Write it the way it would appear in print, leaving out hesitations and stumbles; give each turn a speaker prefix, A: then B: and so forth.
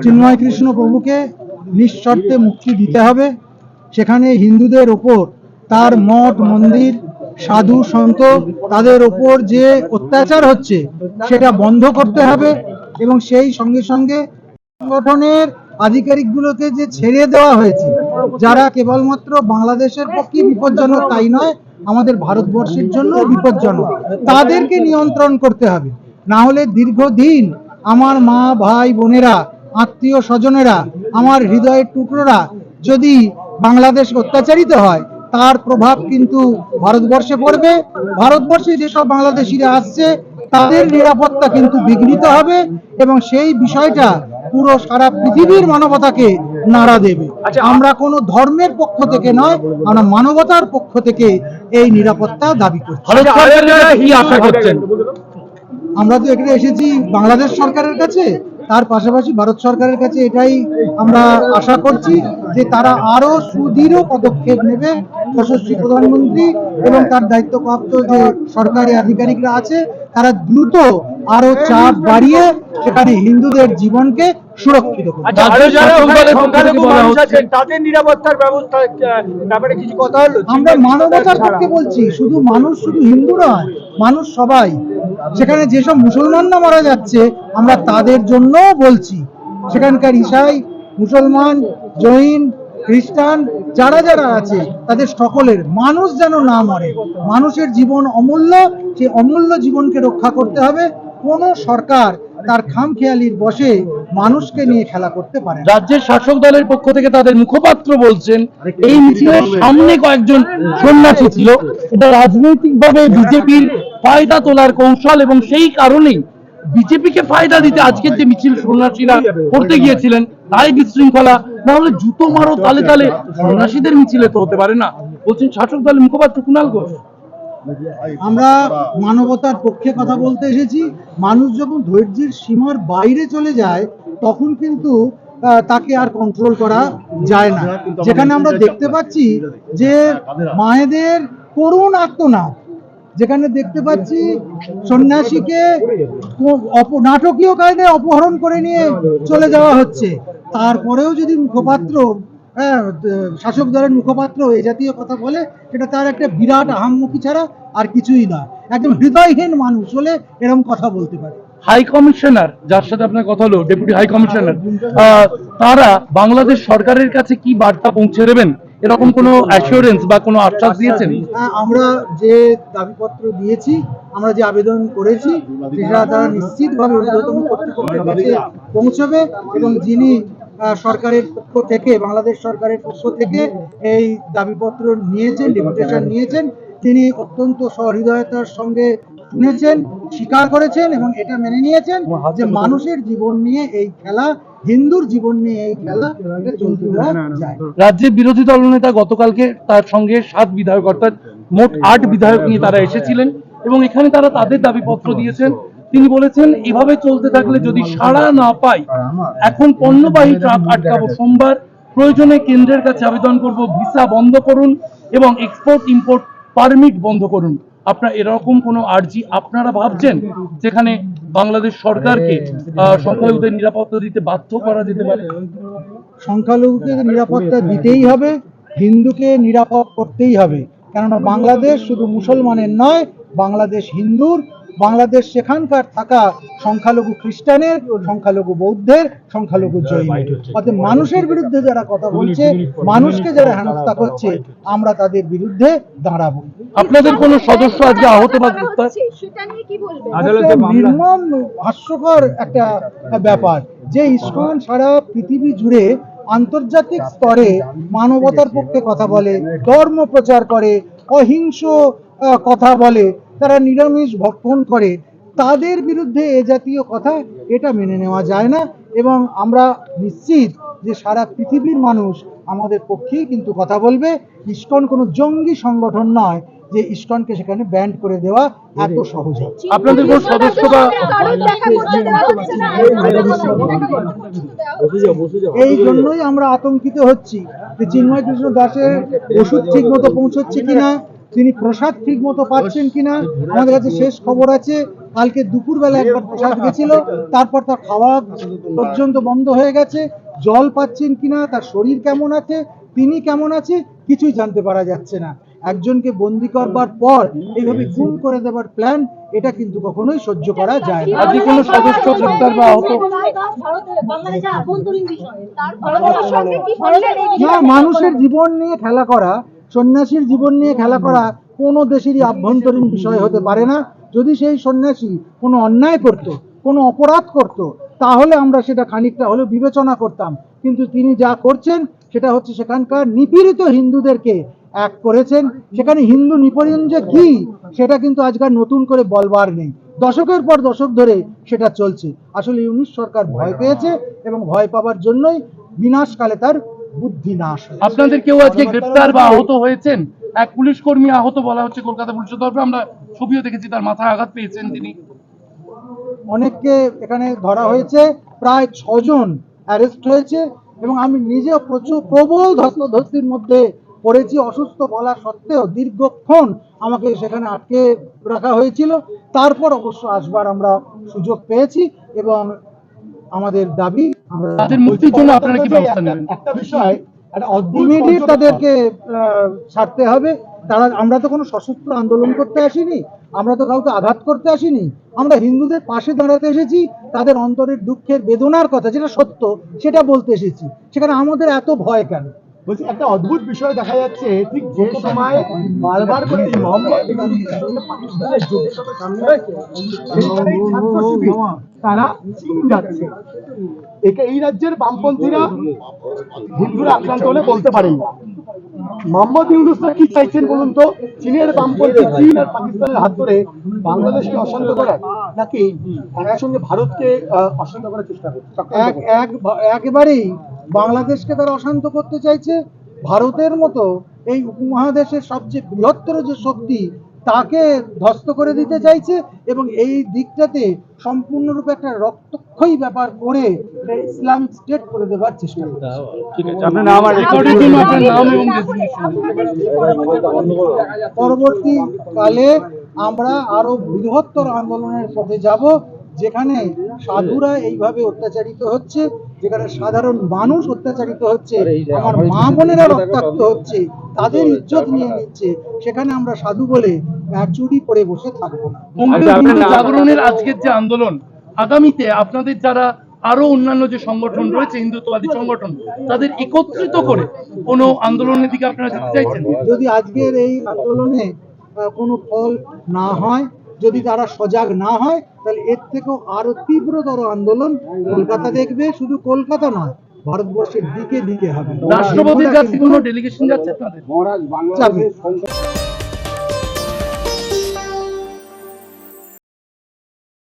A: চিন্ময় কৃষ্ণ প্রভুকে নিঃশর্তে মুক্তি দিতে হবে। সেখানে হিন্দুদের ওপর তার মঠ মন্দির সাধু সন্ত তাদের ওপর যে অত্যাচার হচ্ছে সেটা বন্ধ করতে হবে এবং সেই সঙ্গে সঙ্গে সংগঠনের আধিকারিকগুলোকে যে ছেড়ে দেওয়া হয়েছে, যারা কেবলমাত্র বাংলাদেশের পক্ষে বিপজ্জনক তাই নয়, আমাদের ভারতবর্ষের জন্য বিপজ্জনক, তাদেরকে নিয়ন্ত্রণ করতে হবে। না হলে দীর্ঘদিন আমার মা ভাই বোনেরা আত্মীয় স্বজনেরা আমার হৃদয়ের টুকরোরা যদি বাংলাদেশ অত্যাচারিত হয় তার প্রভাব কিন্তু ভারতবর্ষে পড়বে। ভারতবর্ষে যেসব বাংলাদেশিরা আসছে তাদের নিরাপত্তা কিন্তু বিঘ্নিত হবে এবং সেই বিষয়টা পুরো সারা পৃথিবীর মানবতাকে নাড়া দেবে। আমরা কোনো ধর্মের পক্ষ থেকে নয়, আমরা মানবতার পক্ষ থেকে এই নিরাপত্তা দাবি করছি। আমরা তো এখানে এসেছি বাংলাদেশ সরকারের কাছে, তার পাশাপাশি ভারত সরকারের কাছে এটাই আমরা আশা করছি যে তারা আরো সুদৃঢ় পদক্ষেপ নেবে। যশস্বী প্রধানমন্ত্রী এবং তার দায়িত্বপ্রাপ্ত যে সরকারি আধিকারিকরা আছে তারা দ্রুত আরো চাপ বাড়িয়ে সেখানে হিন্দুদের জীবনকে সুরক্ষিত করবে। আমরা মানবতার পক্ষে বলছি, শুধু মানুষ, শুধু হিন্দু নয়, মানুষ সবাই। সেখানে যেসব মুসলমানরা মারা যাচ্ছে আমরা তাদের জন্য বলছি, সেখানকার ঈসাই মুসলমান জৈন খ্রিস্টান যারা যারা আছে তাদের সকলের মানুষ যেন না মরে। মানুষের জীবন অমূল্য, সেই অমূল্য জীবনকে রক্ষা করতে হবে। কোন সরকার তার খামখেয়ালির বশে মানুষকে নিয়ে খেলা করতে পারে।
B: রাজ্যের শাসক দলের পক্ষ থেকে তাদের মুখপাত্র বলছেন এই মিছিলের সামনে কয়েকজন সন্ন্যাসী ছিল, এটা রাজনৈতিকভাবে বিজেপির ফায়দা তোলার কৌশল এবং সেই কারণেই বিজেপিকে ফায়দা দিতে আজকের যে মিছিল সন্ন্যাসীরা করতে গিয়েছিলেন তাই বিশৃঙ্খলা। না হলে জুতো মারো তালে তালে সন্ন্যাসীদের মিছিলে তো হতে পারে না, বলছেন শাসক দলের মুখপাত্র কুণাল ঘোষ।
A: আমরা মানবতার পক্ষে কথা বলতে এসেছি। মানুষ যখন ধৈর্যের সীমার বাইরে চলে যায় তখন কিন্তু তাকে আর কন্ট্রোল করা যায় না। যেখানে আমরা দেখতে পাচ্ছি যে মায়েদের করুণ আর্তনাদ, যেখানে দেখতে পাচ্ছি সন্ন্যাসীকে নাটকীয় কায়দায় অপহরণ করে নিয়ে চলে যাওয়া হচ্ছে, তারপরেও যদি মুখপাত্র শাসক দলের মুখপাত্র এ জাতীয় কথা বলে সেটা তার একটা বিরাট আহাম্মকি ছাড়া আর কিছুই না। একদম হৃদয়হীন মানুষ হলে এরকম কথা বলতে পারে।
B: হাই কমিশনার যার সাথে আপনার কথা হলো, ডেপুটি হাই কমিশনার, তারা বাংলাদেশ সরকারের কাছে কি বার্তা পৌঁছে দেবেন, এরকম কোনো অ্যাসিওরেন্স বা কোনো আশ্বাস দিয়েছেন?
A: আমরা যে দাবিপত্র দিয়েছি, আমরা যে আবেদন করেছি সেটা তারা নিশ্চিতভাবে ঊর্ধ্বতন কর্তৃপক্ষের কাছে পৌঁছবে এবং যিনি সরকারের পক্ষ থেকে, বাংলাদেশ সরকারের পক্ষ থেকে এই দাবিপত্র নিয়েছেন, ডেপুটেশন নিয়েছেন, তিনি অত্যন্ত সহৃদয়তার সঙ্গে শুনেছেন, স্বীকার করেছেন এবং এটা মেনে নিয়েছেন যে মানুষের জীবন নিয়ে এই খেলা, হিন্দুর জীবন নিয়ে এই খেলা এটা চলতে দেওয়া যায়।
B: রাজ্যের বিরোধী দলনেতা গতকালকে তার সঙ্গে 7 বিধায়ক অর্থাৎ মোট 8 বিধায়ক নিয়ে তারা এসেছিলেন এবং এখানে তারা তাদের দাবিপত্র দিয়েছেন। তিনি বলেছেন এভাবে চলতে থাকলে যদি সাড়া না পাই এখন পণ্যবাহী ট্রাক আটকাবো, সোমবার প্রয়োজনে কেন্দ্রের কাছে আবেদন করব, ভিসা বন্ধ করুন এবং এক্সপোর্ট ইম্পোর্ট পারমিট বন্ধ করুন। আপনারা এরকম কোনো আর্জি আপনারা ভাবছেন যেখানে বাংলাদেশ সরকারকে সংখ্যালঘুদের নিরাপত্তা দিতে বাধ্য করা যেতে পারে?
A: সংখ্যালঘুকে নিরাপত্তা দিতেই হবে, হিন্দুকে নিরাপদ করতেই হবে, কেননা বাংলাদেশ শুধু মুসলমানের নয়, বাংলাদেশ হিন্দুর, বাংলাদেশ সেখানকার থাকা সংখ্যালঘু খ্রিস্টানের, সংখ্যালঘু বৌদ্ধের, সংখ্যালঘু জৈনের। অর্থাৎ মানুষের বিরুদ্ধে যারা কথা বলছে, মানুষকে যারা হেনস্থা করছে, আমরা তাদের বিরুদ্ধে দাঁড়াবো।
B: আপনাদের কোন সদস্য আজকে আহত বা গ্রেফতার?
A: নির্মম হাস্যকর একটা ব্যাপার যে ইসকন সারা পৃথিবী জুড়ে আন্তর্জাতিক স্তরে মানবতার পক্ষে কথা বলে, ধর্ম প্রচার করে, অহিংস কথা বলে, তারা নিরামিষ ভক্ষণ করে, তাদের বিরুদ্ধে এ জাতীয় কথা এটা মেনে নেওয়া যায় না এবং আমরা নিশ্চিত যে সারা পৃথিবীর মানুষ আমাদের পক্ষেই কিন্তু কথা বলবে। ইসকন কোনো জঙ্গি সংগঠন নয় যে ইসকনকে সেখানে ব্যান্ড করে দেওয়া এত সহজ।
B: আপনাদের কোন সদস্য বা
A: এই জন্যই আমরা আতঙ্কিত হচ্ছি যে চিন্ময় কৃষ্ণ দাসের ওষুধ ঠিক মতো পৌঁছচ্ছে কিনা, তিনি প্রসাদ ঠিক মতো পাচ্ছেন কিনা। আমাদের কাছে শেষ খবর আছে কালকে দুপুরবেলা একবার প্রসাদ গেছিল, তারপর তার খাওয়া পর্যন্ত বন্ধ হয়ে গেছে। জল পাচ্ছেন কিনা, তার শরীর কেমন আছে, তিনি কেমন আছে, কিছুই জানতে পারা যাচ্ছে না। একজনকে বন্দি করবার পর এইভাবে গুম করে দেবার প্ল্যান, এটা কিন্তু কখনোই সহ্য করা যায় না।
B: আজকে কোনো সদস্য গ্রেপ্তার বা আহত?
A: না, মানুষের জীবন নিয়ে খেলা করা, সন্ন্যাসীর জীবন নিয়ে খেলা করা কোনো দেশেরই আভ্যন্তরীণ বিষয় হতে পারে না। যদি সেই সন্ন্যাসী কোনো অন্যায় করত, কোনো অপরাধ করত, তাহলে আমরা সেটা খানিকটা হলেও বিবেচনা করতাম। কিন্তু তিনি যা করছেন সেটা হচ্ছে সেখানকার নিপীড়িত হিন্দুদেরকে এক করেছেন। সেখানে হিন্দু নিপীড়ন যে কি, সেটা কিন্তু আজকাল নতুন করে বলবার নেই। দশকের পর দশক ধরে সেটা চলছে। আসলে ইউনিশ সরকার ভয় পেয়েছে এবং ভয় পাওয়ার জন্যই বিনাশকালে তার বুদ্ধি নাশ হয়েছে।
B: আপনাদের কেউ আজকে গ্রেপ্তার বা আহত হয়েছেন? এক পুলিশ কর্মী আহত বলা হচ্ছে কলকাতা পুলিশের তরফে, আমরা ছবিও দেখেছি, তার মাথায় আঘাত পেয়েছেন তিনি।
A: অনেককে এখানে ধরা হয়েছে, প্রায় 6 জন অ্যারেস্ট হয়েছে এবং আমি নিজেও প্রবল ধস্তাধস্তির মধ্যে পড়েছি। অসুস্থ বলা সত্ত্বেও দীর্ঘক্ষণ আমাকে সেখানে আটকে রাখা হয়েছিল। তারপর অবশ্য আসবার আমরা সুযোগ পেয়েছি এবং আমাদের দাবি আমরা
B: তাদের মুক্তির জন্য আপনারা কি ব্যবস্থা নেবেন?
C: একটা বিষয়, একটা অদ্ভুত
A: ইমিডিয়েট তাদেরকে ছাড়তে হবে। আমরা তো কোনো সশস্ত্র আন্দোলন করতে আসিনি, আমরা তো কাউকে আঘাত করতে আসিনি। আমরা হিন্দুদের পাশে দাঁড়াতে এসেছি, তাদের অন্তরের দুঃখের বেদনার কথা যেটা সত্য সেটা বলতে এসেছি। সেখানে আমাদের এত ভয় কেন?
C: বলছি, একটা অদ্ভুত বিষয় দেখা যাচ্ছে, ঠিক যে সময় বারবার করে এই মোহাম্মদ পাকিস্তানের যুদ্ধের সামনে রয়েছে, সেইখানেই ছাত্র শিবির তারা চীন যাচ্ছে। এই রাজ্যের বামপন্থীরা হিন্দুরা আক্রান্ত হলে বলতে পারেন না। মোহাম্মদ ইউনূসরা কি চাইছেন বলুন তো? চীনের বামপন্থী চীন আর পাকিস্তানের হাত ধরে বাংলাদেশকে অশান্ত করার, নাকি একসঙ্গে ভারতকে অশান্ত করার চেষ্টা করছে?
A: একেবারেই বাংলাদেশকে তারা অশান্ত করতে চাইছে। ভারতের মতো এই উপমহাদেশের সবচেয়ে বৃহত্তর যে শক্তি, তাকে ধ্বস্ত করে দিতে চাইছে এবং এই দিকটাতে সম্পূর্ণরূপে একটা রক্তক্ষয়ী ব্যাপার করে এটা ইসলামিক স্টেট করে দেওয়ার চেষ্টা করছে।
B: ঠিক আছে, আপনার নাম আর রেকর্ডের জন্য আপনার নাম এবং
A: পরবর্তীকালে আমরা আরো বৃহত্তর আন্দোলনের পথে যাব, যেখানে সাধুরা এইভাবে অত্যাচারিত হচ্ছে, যেখানে সাধারণ মানুষ অত্যাচারিত হচ্ছে, আমার মা বোনেরা রক্তাক্ত হচ্ছে, তাদের ইজ্জত নিয়ে নিচ্ছে। সেখানে আমরা সাধু বলে চুরি পরে বসে থাকবো না।
B: হিন্দু জাগরণের আজকের যে আন্দোলন, আগামীতে আপনাদের যারা আরো অন্যান্য যে সংগঠন রয়েছে হিন্দুত্ববাদী সংগঠন, তাদের একত্রিত করে কোনো আন্দোলনের দিকে আপনারা যেতে চাইছেন?
A: যদি আজকের এই আন্দোলনে কোনো ফল না হয়, যদি তারা সজাগ না হয়, তাহলে এর থেকেও আরো তীব্রতর আন্দোলন কলকাতা দেখবে। শুধু কলকাতা নয়, ভারতবর্ষের দিকে দিকে হবে।
B: রাষ্ট্রপতির কাছে কোনো ডেলিগেশন যাচ্ছে আপনাদের?
A: যাবে।